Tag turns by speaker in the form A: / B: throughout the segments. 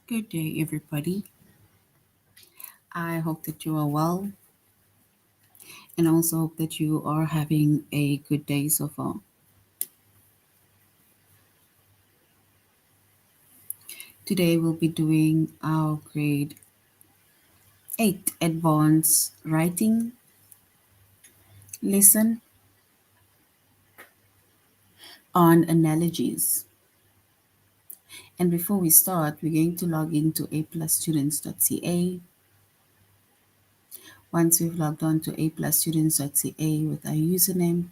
A: Good day, everybody. I hope that you are well and also hope that you are having a good day so far. Today, we'll be doing our grade 8 advanced writing lesson on analogies. And before we start, we're going to log into aplusstudents.ca. Once we've logged on to aplusstudents.ca with our username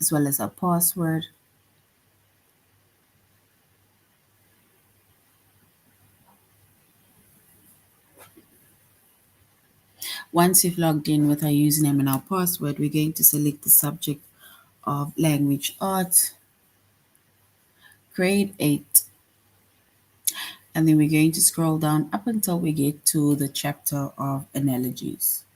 A: as well as our password, once you've logged in with our username and our password, we're going to select the subject of language arts, grade 8, and then we're going to scroll down up until we get to the chapter of analogies.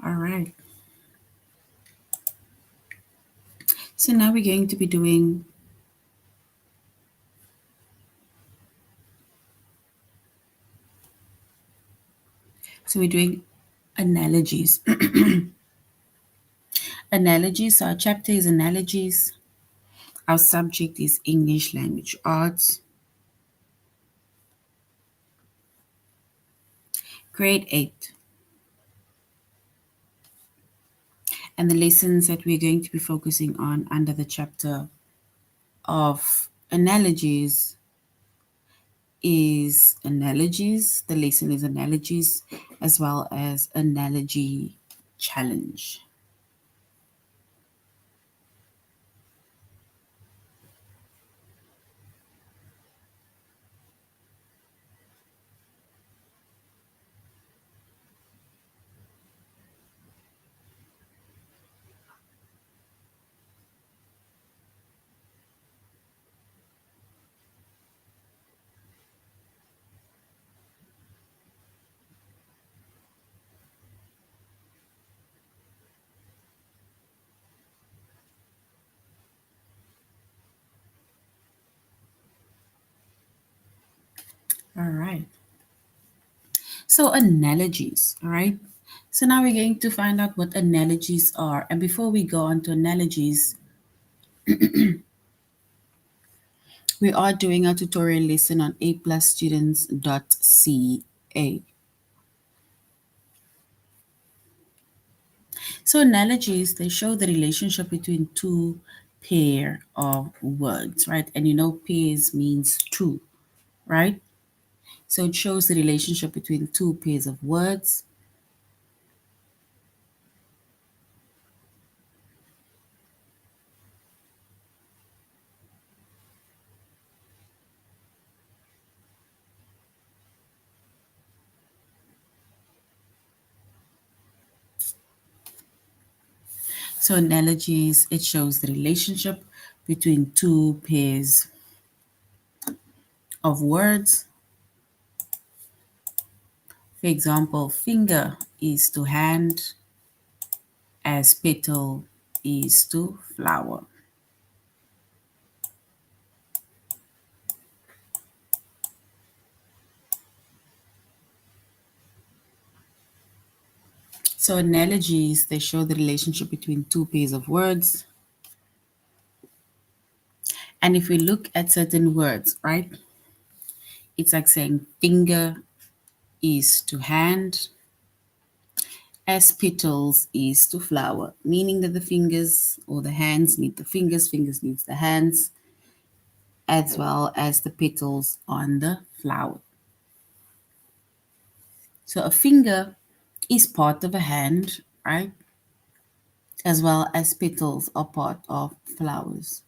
A: All right. So now we're going to be doing we're doing analogies. Analogies, our chapter is analogies. Our subject is English language arts. Grade 8. And the lessons that we're going to be focusing on under the chapter of analogies is analogies. The lesson is analogies as well as analogy challenge. All right. So analogies, all right? So now we're going to find out what analogies are. And before we go on to analogies, we are doing a tutorial lesson on aplusstudents.ca. So analogies, they show the relationship between two pair of words, right? And you know pairs means two, right? So it shows the relationship between two pairs of words. So analogies, it shows the relationship between two pairs of words. For example, finger is to hand as petal is to flower. So analogies, they show the relationship between two pairs of words. And if we look at certain words, right, it's like saying finger is to hand as petals is to flower, meaning that the fingers or the hands need the fingers, fingers needs the hands, as well as the petals on the flower. So a finger is part of a hand, right? As well as petals are part of flowers.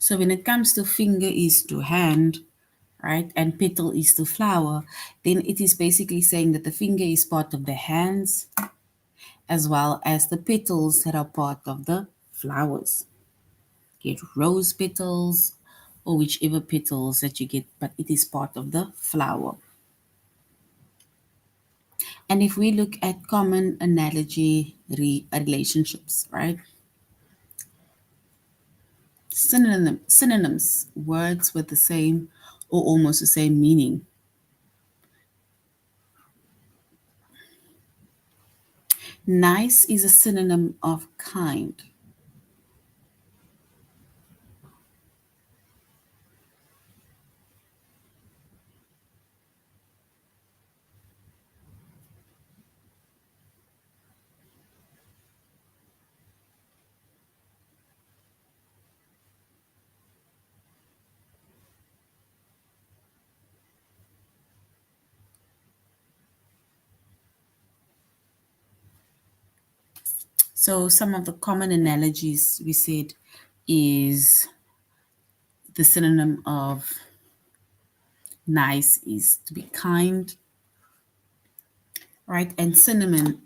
A: So when it comes to finger is to hand, right, and petal is to flower, then it is basically saying that the finger is part of the hands as well as the petals that are part of the flowers. Get rose petals or whichever petals that you get, but it is part of the flower. And if we look at common analogy relationships, right? Synonyms, words with the same or almost the same meaning. Nice is a synonym of kind. So some of the common analogies we said is the synonym of nice is to be kind, right? And synonym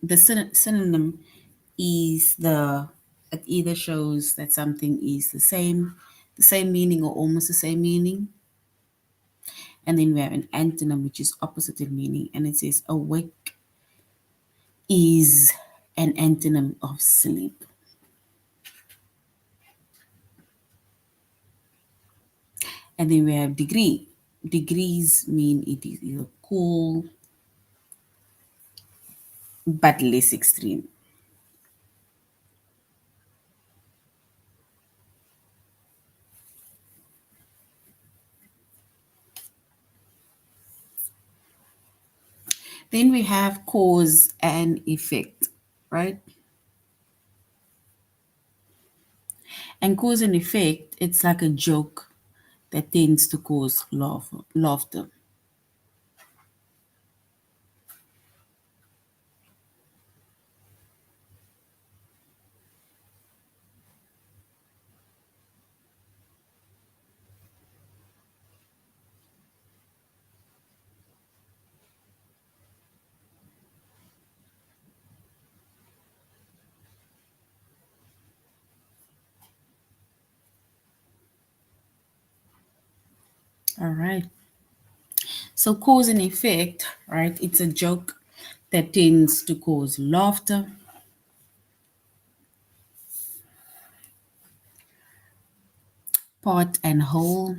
A: is it either shows that something is the same meaning or almost the same meaning. And then we have an antonym, which is opposite in meaning, and it says awake is an antonym of sleep. And then we have degree. Degrees mean it is either cool but less extreme. Then we have cause and effect, right? And cause and effect, it's like a joke that tends to cause laughter. All right. So cause and effect, right? It's a joke that tends to cause laughter. Part and whole.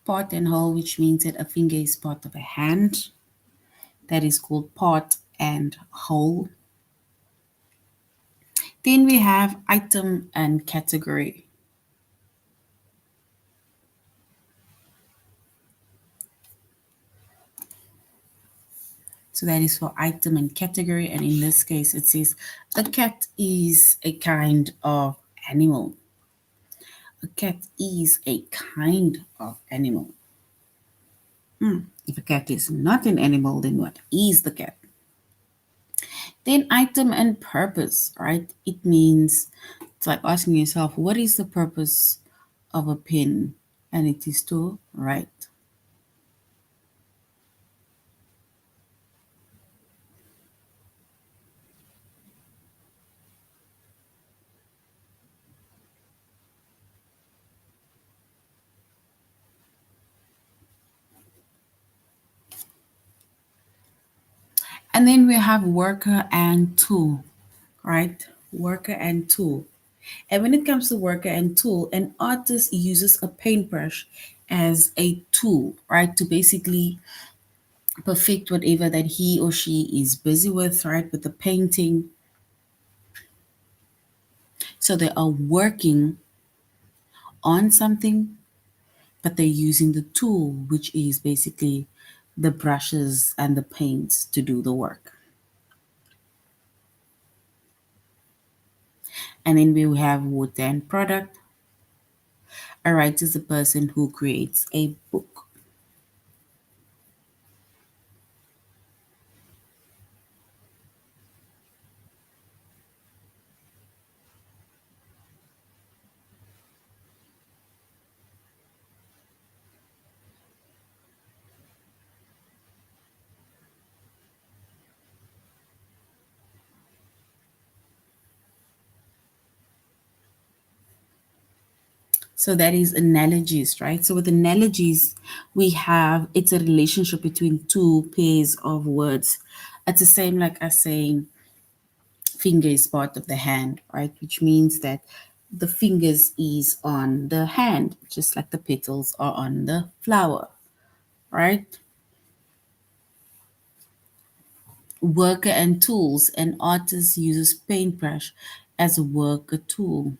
A: Part and whole, which means that a finger is part of a hand. That is called part and whole. Then we have item and category. So that is for item and category. And in this case, it says a cat is a kind of animal. A cat is a kind of animal. If a cat is not an animal, then what is the cat? Then item and purpose, right? It means it's like asking yourself, what is the purpose of a pen? And it is to write. And then we have worker and tool, right? Worker and tool. And when it comes to worker and tool, an artist uses a paintbrush as a tool, right? To basically perfect whatever that he or she is busy with, right? With the painting. So they are working on something, but they're using the tool, which is basically the brushes and the paints to do the work. And then we have wood and product. A writer is a person who creates a book. So that is analogies, right? So with analogies, we have it's a relationship between two pairs of words. It's the same like us saying finger is part of the hand, right? Which means that the fingers is on the hand, just like the petals are on the flower, right? Worker and tools. An artist uses paintbrush as a worker tool.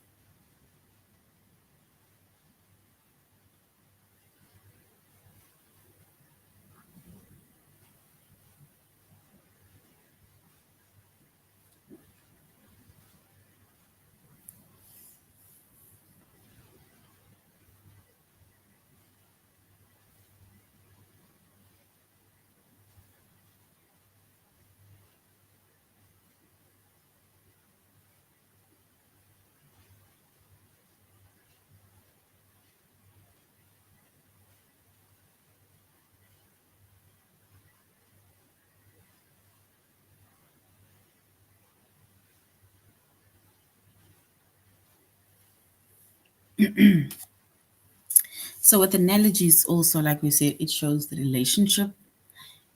A: So with analogies also, like we said, it shows the relationship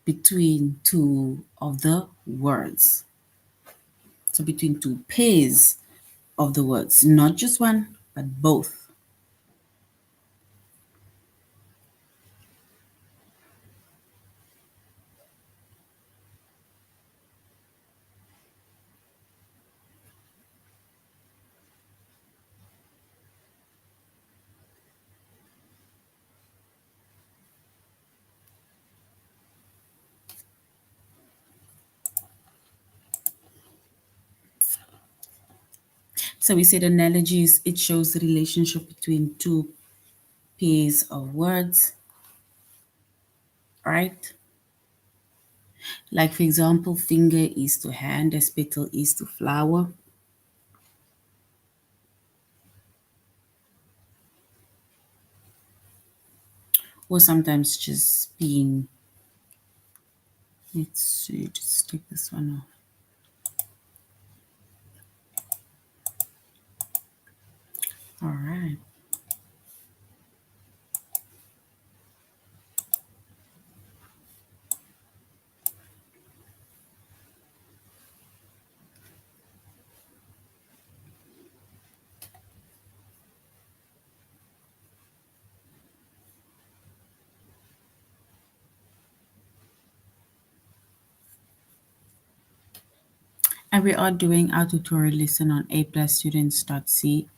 A: between two of the words. So between two pairs of the words, not just one, but both. So we said analogies, it shows the relationship between two pairs of words, right? Like for example, finger is to hand, as petal is to flower. Or sometimes just being, let's see, just take this one off. All right. And we are doing our tutorial lesson on A plus students.ca.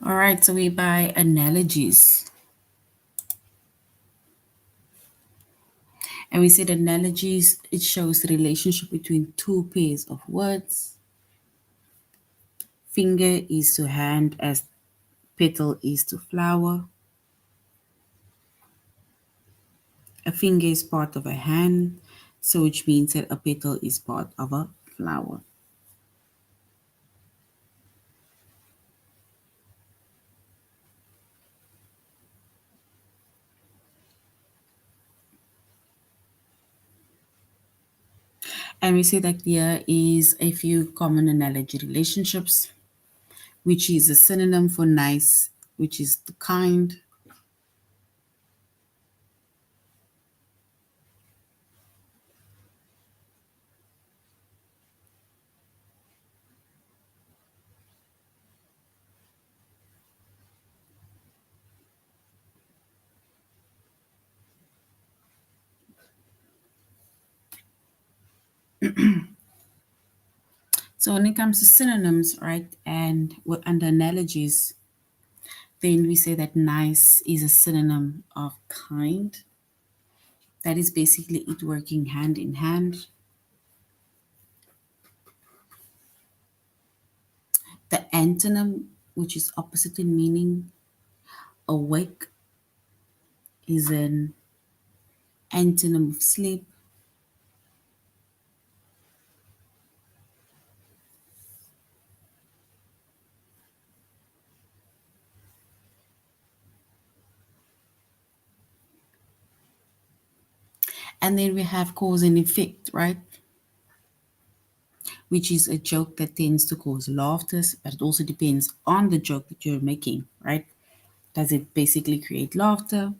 A: All right, so we buy analogies. And we said analogies, it shows the relationship between two pairs of words. Finger is to hand as petal is to flower. A finger is part of a hand, so which means that a petal is part of a flower. And we say that there is a few common analogy relationships, which is a synonym for nice, which is the kind. So when it comes to synonyms, right, and under analogies, then we say that nice is a synonym of kind. That is basically it working hand in hand. The antonym, which is opposite in meaning, awake, is an antonym of sleep. And then we have cause and effect, right? Which is a joke that tends to cause laughter, but it also depends on the joke that you're making, right? Does it basically create laughter?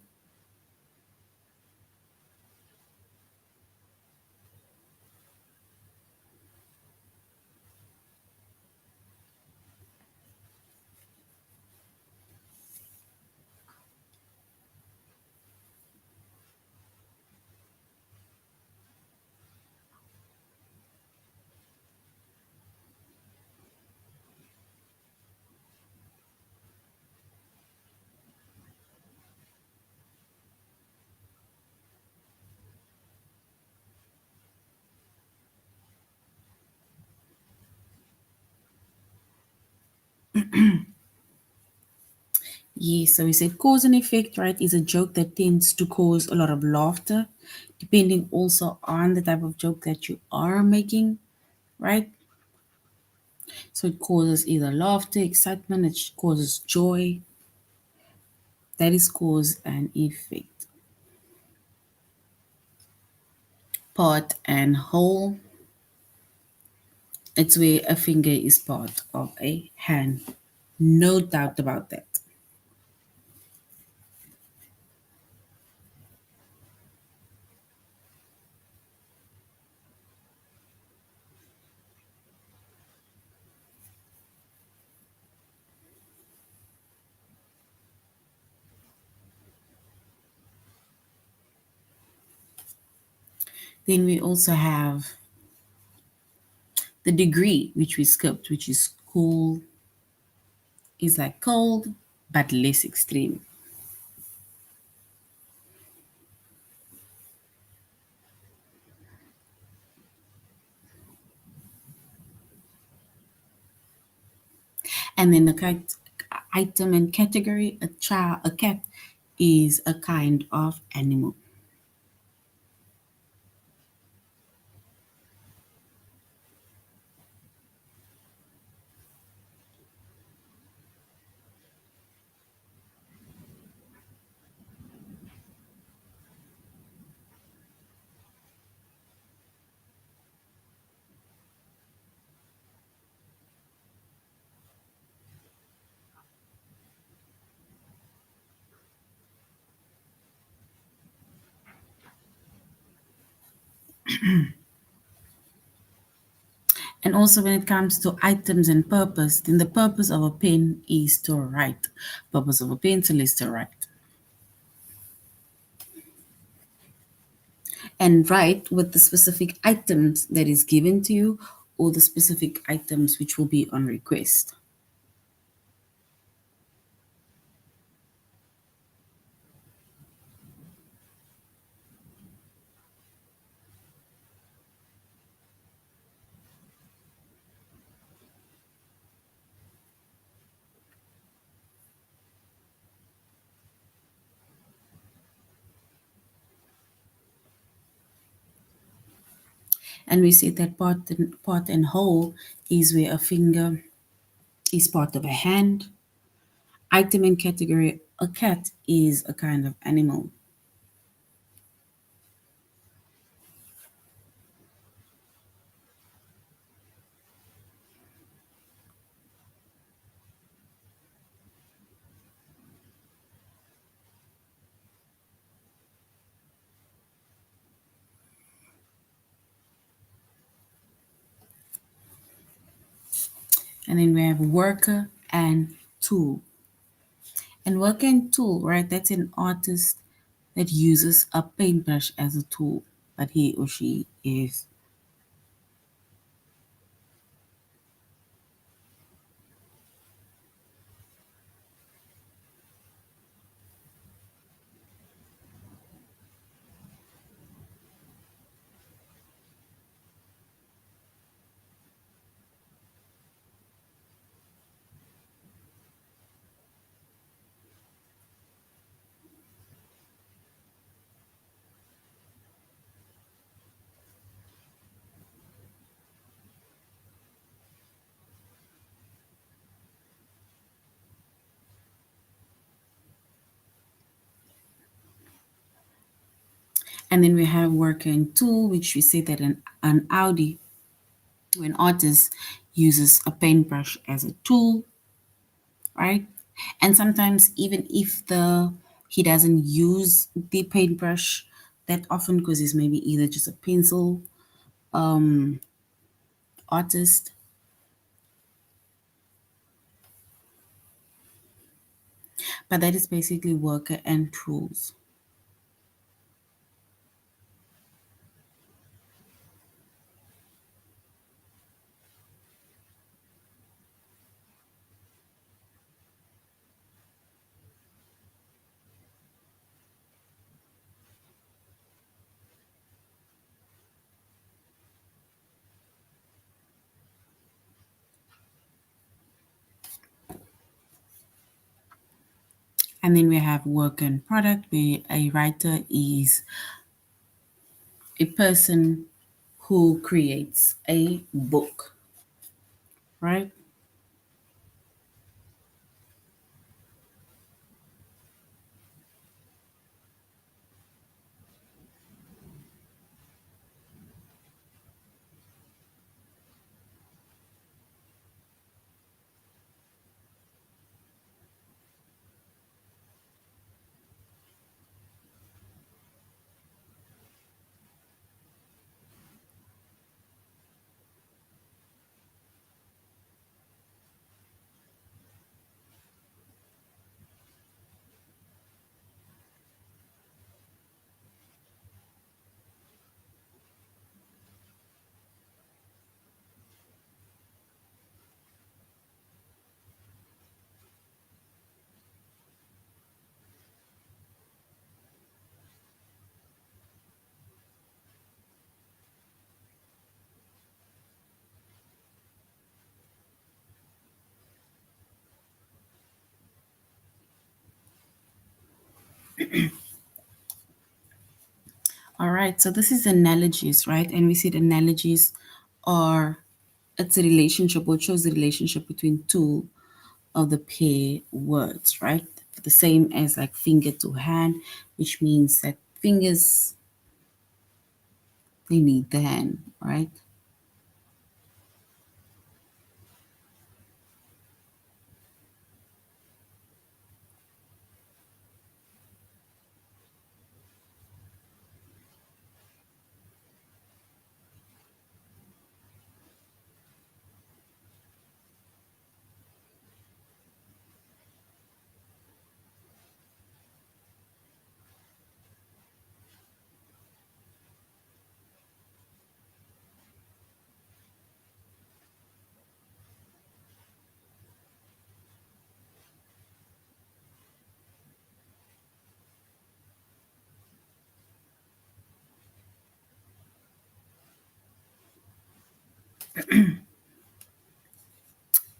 A: Yes, so we said cause and effect, right, is a joke that tends to cause a lot of laughter, depending also on the type of joke that you are making, right? So it causes either laughter, excitement, it causes joy. That is cause and effect. Part and whole, it's where a finger is part of a hand. No doubt about that. Then we also have the degree, which we skipped, which is cool, is like cold, but less extreme. And then the item and category, a cat is a kind of animal. And also when it comes to items and purpose, then the purpose of a pen is to write. Purpose of a pencil is to write. And write with the specific items that is given to you or the specific items which will be on request. And we say that part and whole is where a finger is part of a hand. Item and category, a cat is a kind of animal. And then we have worker and tool. And worker and tool, right? That's an artist that uses a paintbrush as a tool, but he or she is. And then we have worker and tool, which we say that an Audi, when artist uses a paintbrush as a tool, right? And sometimes even if the he doesn't use the paintbrush that often, because he's maybe either just a pencil artist, but that is basically worker and tools. And then we have work and product, where a writer is a person who creates a book, right? All right, so this is analogies, right? And we said analogies are it's a relationship or shows the relationship between two of the pair words, right? The same as like finger to hand, which means that fingers they need the hand, right?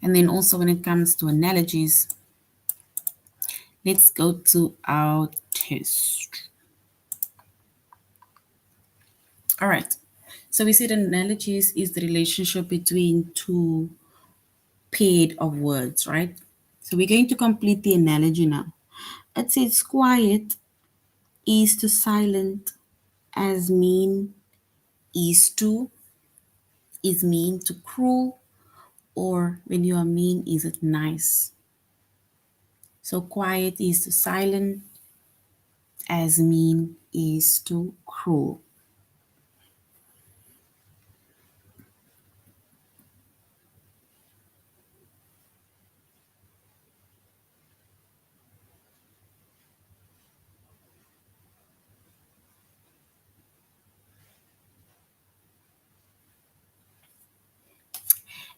A: And then also when it comes to analogies, let's go to our test. All right. So we said analogies is the relationship between two paired of words, right? So we're going to complete the analogy now. It says quiet is to silent as mean is mean to cruel, or when you are mean is it nice. So quiet is to silent as mean is to cruel.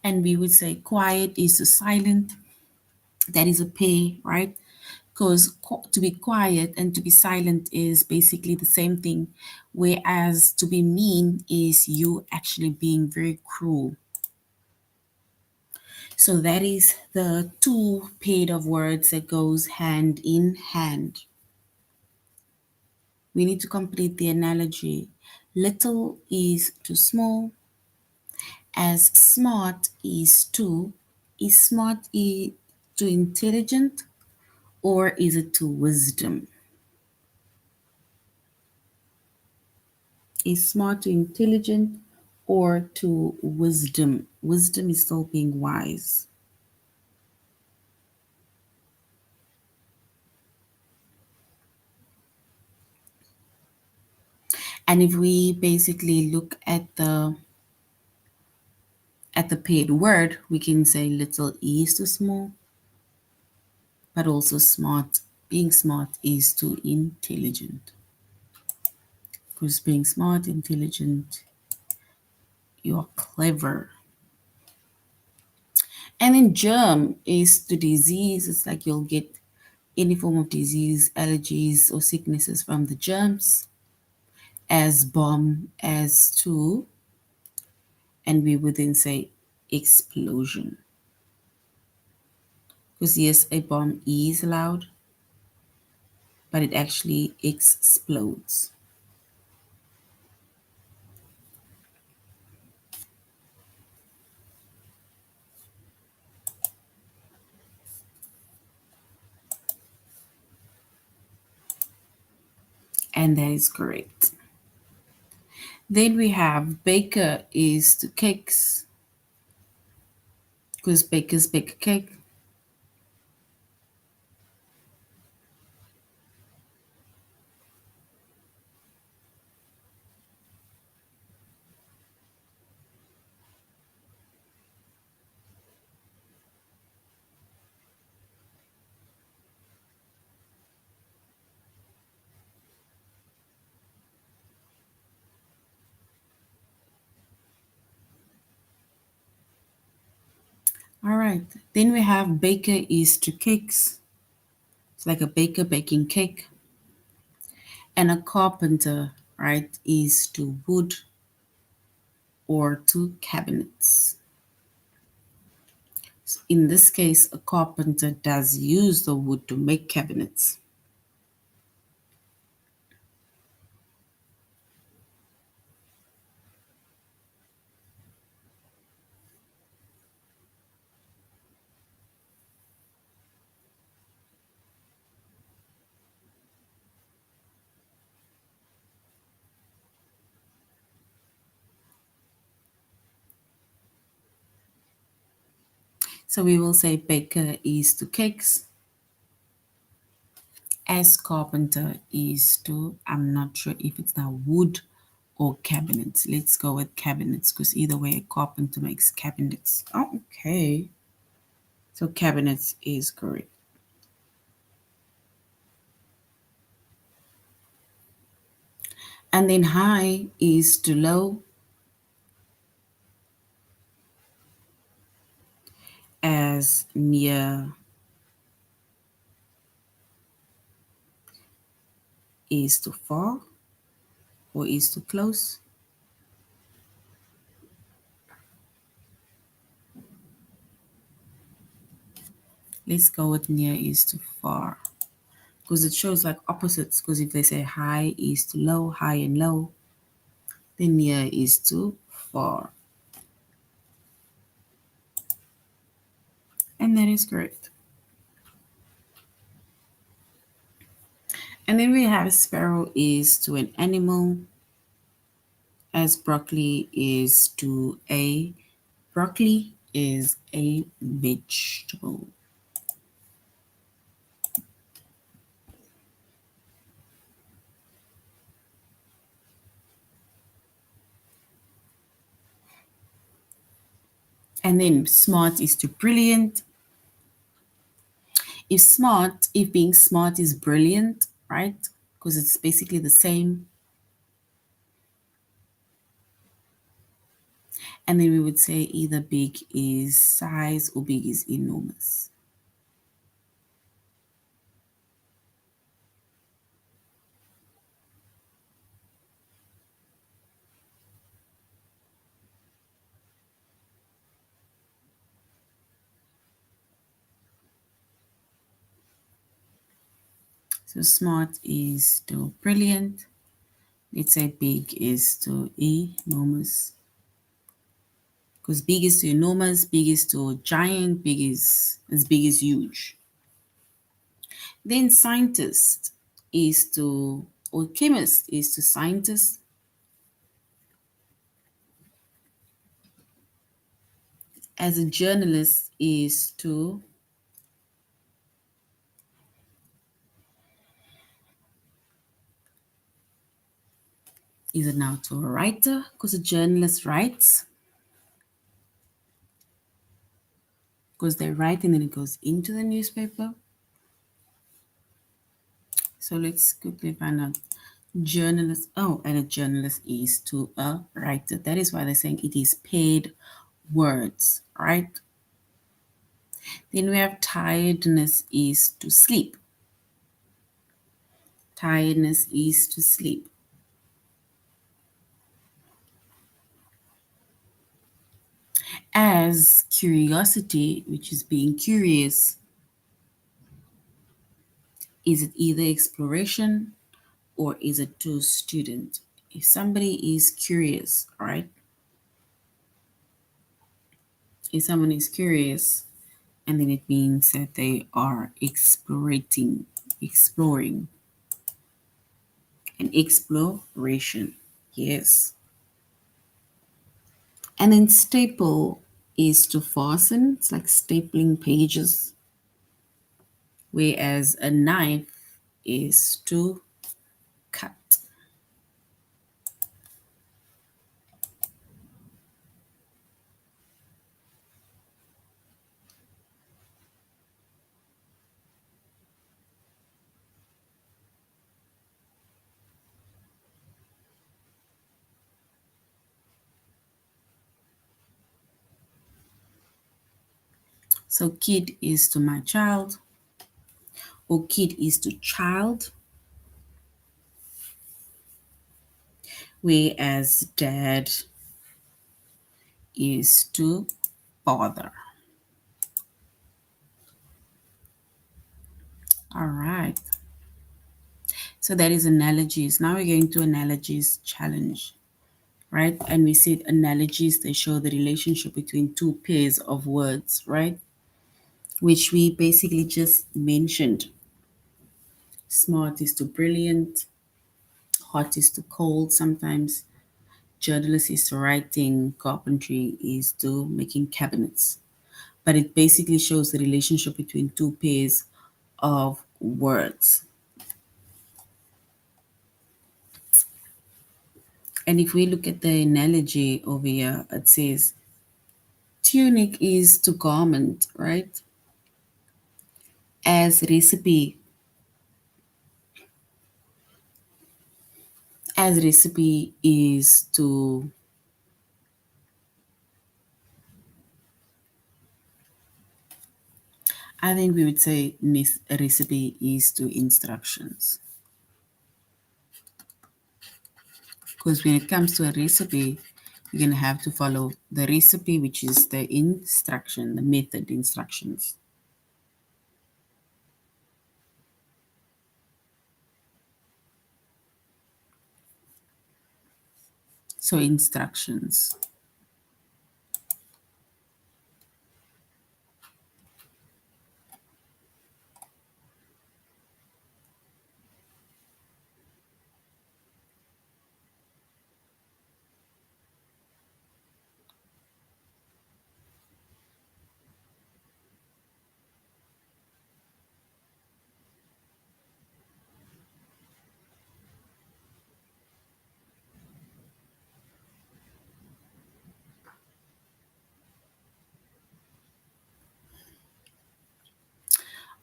A: And we would say quiet is to silent. That is a pair, right? Because to be quiet and to be silent is basically the same thing, whereas to be mean is you actually being very cruel. So that is the two pair of words that goes hand in hand. We need to complete the analogy. Little is to small, as smart is smart to intelligent, or is it to wisdom? Is smart to intelligent or to wisdom? Wisdom is still being wise. And if we basically look at the paired word, we can say little e is too small, but also smart. Being smart is too intelligent. Because being smart, intelligent, you are clever. And then germ is to disease. It's like you'll get any form of disease, allergies, or sicknesses from the germs. As bomb, as to, and we would then say explosion. Because yes, a bomb is loud, but it actually explodes. And that is correct. Then we have baker is to cakes, because bakers bake a cake. All right. Then we have baker is to cakes. It's like a baker baking cake. And a carpenter, right, is to wood or to cabinets. In this case, a carpenter does use the wood to make cabinets. So we will say baker is to cakes, as carpenter is to, I'm not sure if it's now wood or cabinets. Let's go with cabinets because either way, a carpenter makes cabinets. Oh, okay. So cabinets is correct. And then high is to low, as near is to far or is to close. Let's go with near is to far because it shows like opposites. Because if they say high is to low, high and low, then near is to far. And that is correct. And then we have sparrow is to an animal, as broccoli is a vegetable. And then smart is to brilliant. If being smart is brilliant, right? Because it's basically the same. And then we would say either big is size or big is enormous. So smart is to brilliant. Let's say big is to enormous. Because big is to enormous, big is to giant, big is huge. Then scientist is to, or chemist is to scientist. as a journalist is to is it now to a writer? Because a journalist writes, because they write and then it goes into the newspaper. So let's quickly find out. Journalist, oh, and a journalist is to a writer. That is why they're saying it is paid words, right? Then we have tiredness is to sleep. Tiredness is to sleep. As curiosity, which is being curious, is it either exploration or is it to student? If somebody is curious, right? If someone is curious, and then it means that they are exploring, and exploration. Yes. And then staple is to fasten. It's like stapling pages. Whereas a knife is to cut. So kid is to my child, or kid is to child, whereas dad is to father. All right. So that is analogies. Now we're going to analogies challenge, right? And we said analogies, they show the relationship between two pairs of words, right? Which we basically just mentioned. Smart is to brilliant, hot is to cold sometimes, journalist is to writing, carpentry is to making cabinets. But it basically shows the relationship between two pairs of words. And if we look at the analogy over here, it says tunic is to garment, right? As recipe, as recipe is to, I think we would say recipe is to instructions. Because when it comes to a recipe, you're going to have to follow the recipe, which is the instruction, the method instructions. So instructions.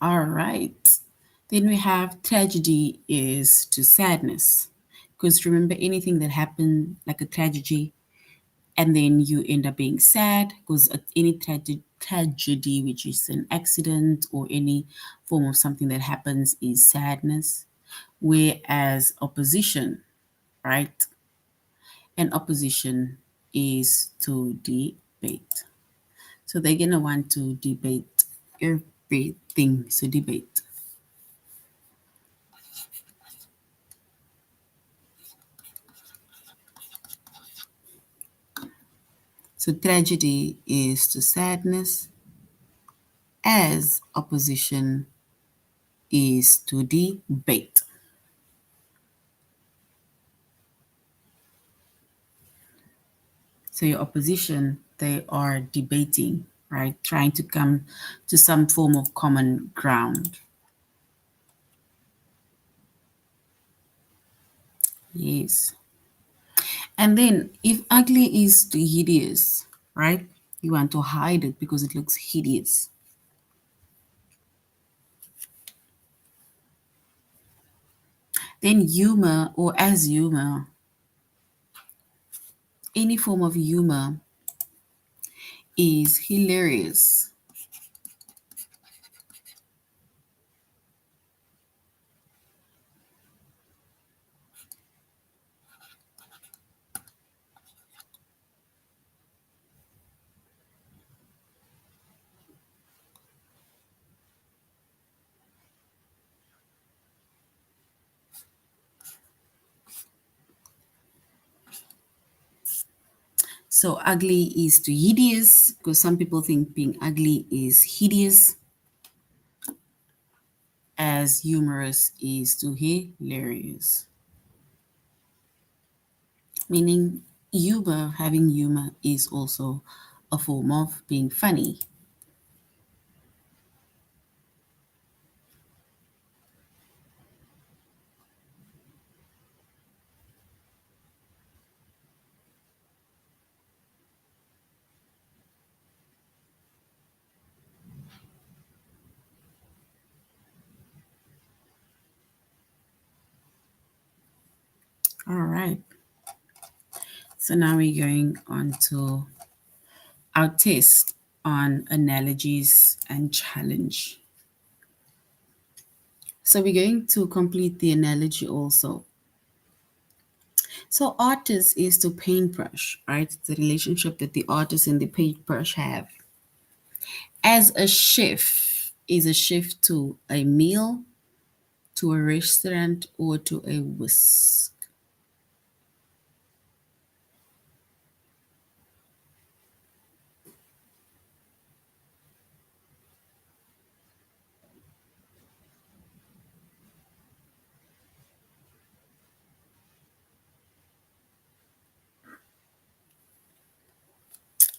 A: All right. Then we have tragedy is to sadness. Because remember, anything that happened like a tragedy, and then you end up being sad, because any tragedy, which is an accident or any form of something that happens, is sadness. Whereas opposition, right? And opposition is to debate. So they're going to want to debate everything. So debate. So tragedy is to sadness, as opposition is to debate. So your opposition, they are debating, right? Trying to come to some form of common ground. Yes. And then if ugly is to hideous, right? You want to hide it because it looks hideous. Then humor or as humor, any form of humor is hilarious. So ugly is to hideous because some people think being ugly is hideous, as humorous is to hilarious. Meaning humor, having humor is also a form of being funny. All right. So now we're going on to our test on analogies and challenge. So we're going to complete the analogy also. So artist is to paintbrush, right? It's the relationship that the artist and the paintbrush have. As a chef is a chef to a meal, to a restaurant, or to a whisk.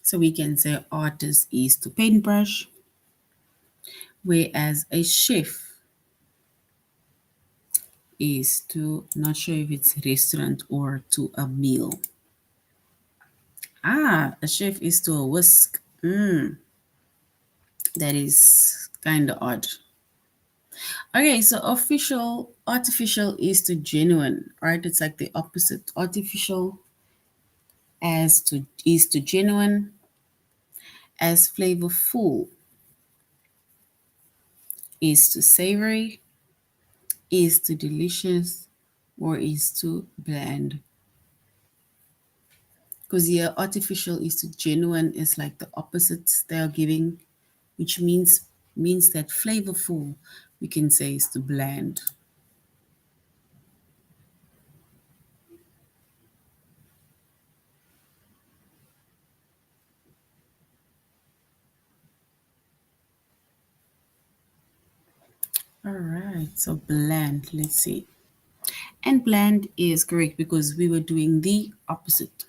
A: So we can say artist is to paintbrush, whereas a chef is to, not sure if it's restaurant or to a meal. Ah, a chef is to a whisk. That is kind of odd. Okay, so artificial is to genuine, right? It's like the opposite. Artificial as to is to genuine, as flavorful is to savory, is to delicious, or is to bland. Because here, artificial is to genuine is like the opposites they are giving, which means that flavorful we can say is to bland. All right, so bland. Let's see. And bland is correct because we were doing the opposite.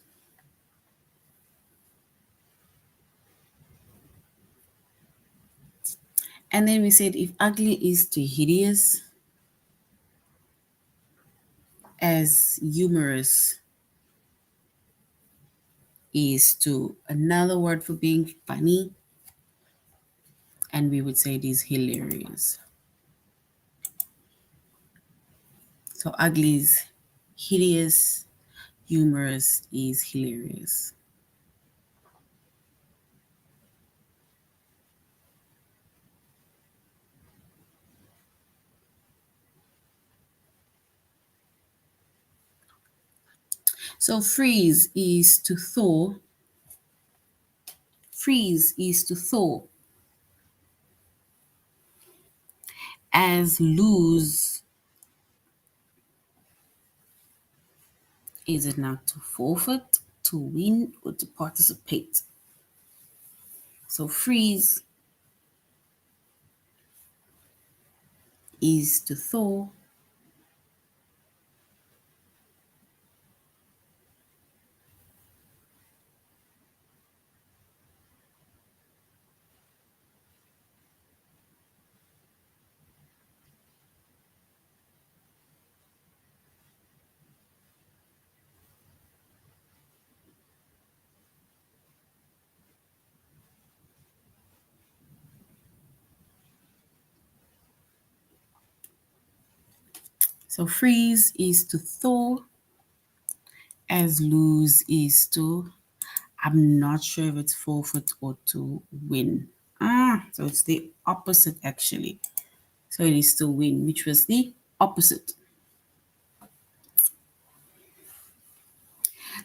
A: And then we said if ugly is to hideous, as humorous is to another word for being funny, and we would say it is hilarious. So ugly is hideous, humorous is hilarious. So freeze is to thaw, as lose is it not to forfeit, to win, or to participate. So freeze is to thaw, So freeze is to thaw, as lose is to, I'm not sure if it's forfeit or to win. So it's the opposite actually. So it is to win, which was the opposite.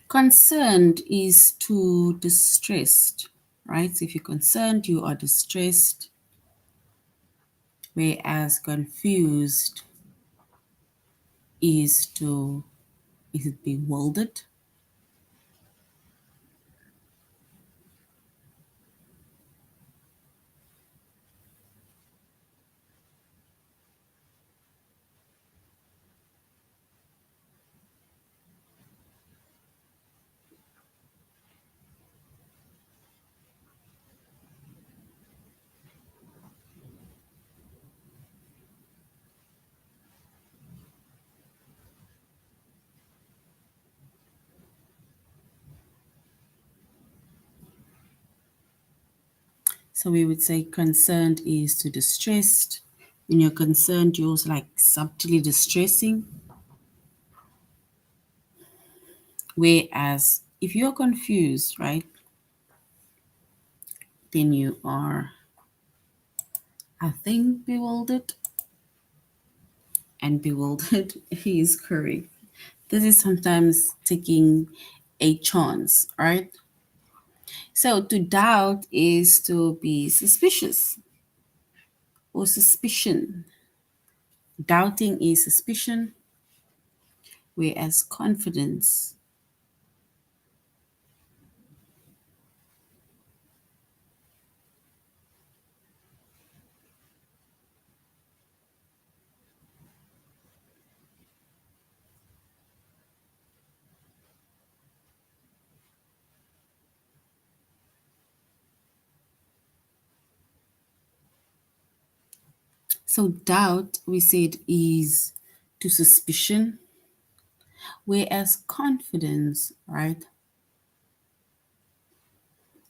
A: Concerned is to distressed, right? So if you're concerned, you are distressed, whereas confused is it bewildered? So we would say concerned is to distressed. When you're concerned, you're also like subtly distressing. Whereas if you're confused, right, then you are, I think, bewildered. And bewildered is correct. This is sometimes taking a chance, right? So to doubt is to be suspicious or suspicion. Doubting is suspicion, whereas confidence. So doubt, we said, is to suspicion, whereas confidence, right,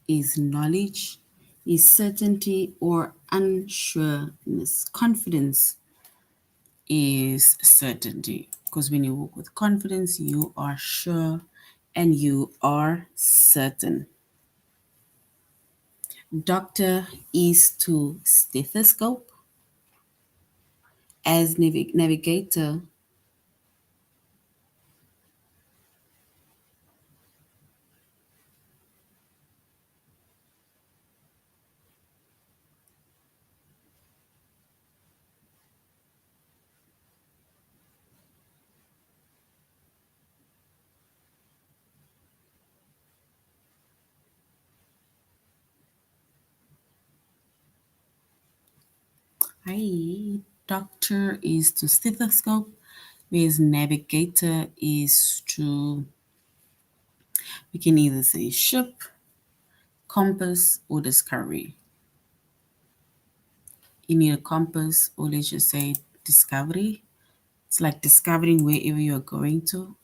A: is knowledge, is certainty or unsureness. Confidence is certainty because when you walk with confidence, you are sure and you are certain. Doctor is to stethoscope, as navigator. Doctor is to stethoscope, whereas navigator is to, we can either say ship, compass, or discovery. You need a compass, or let's just say discovery. It's like discovering wherever you're going to.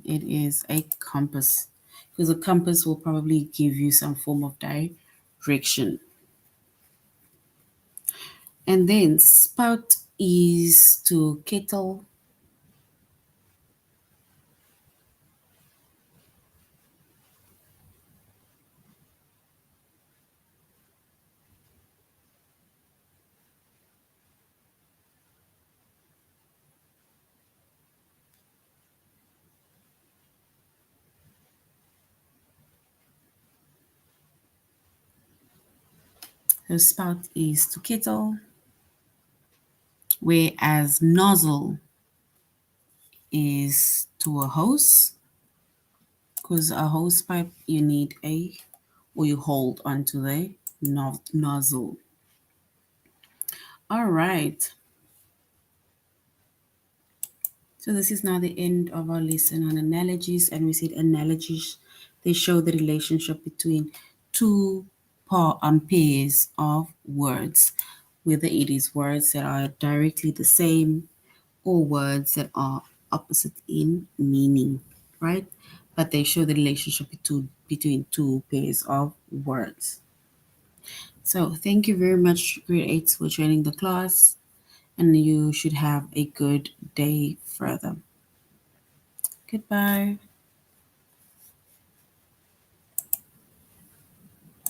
A: It is a compass because a compass will probably give you some form of direction. And then spout is to kettle. The spout is to kettle, whereas nozzle is to a hose because a hose pipe you need a, or you hold onto the nozzle. All right. So this is now the end of our lesson on analogies, and we said analogies, they show the relationship between two pairs of words, whether it is words that are directly the same or words that are opposite in meaning, right? But they show the relationship between two pairs of words. So thank you very much, grade 8, for joining the class. and you should have a good day further. Goodbye.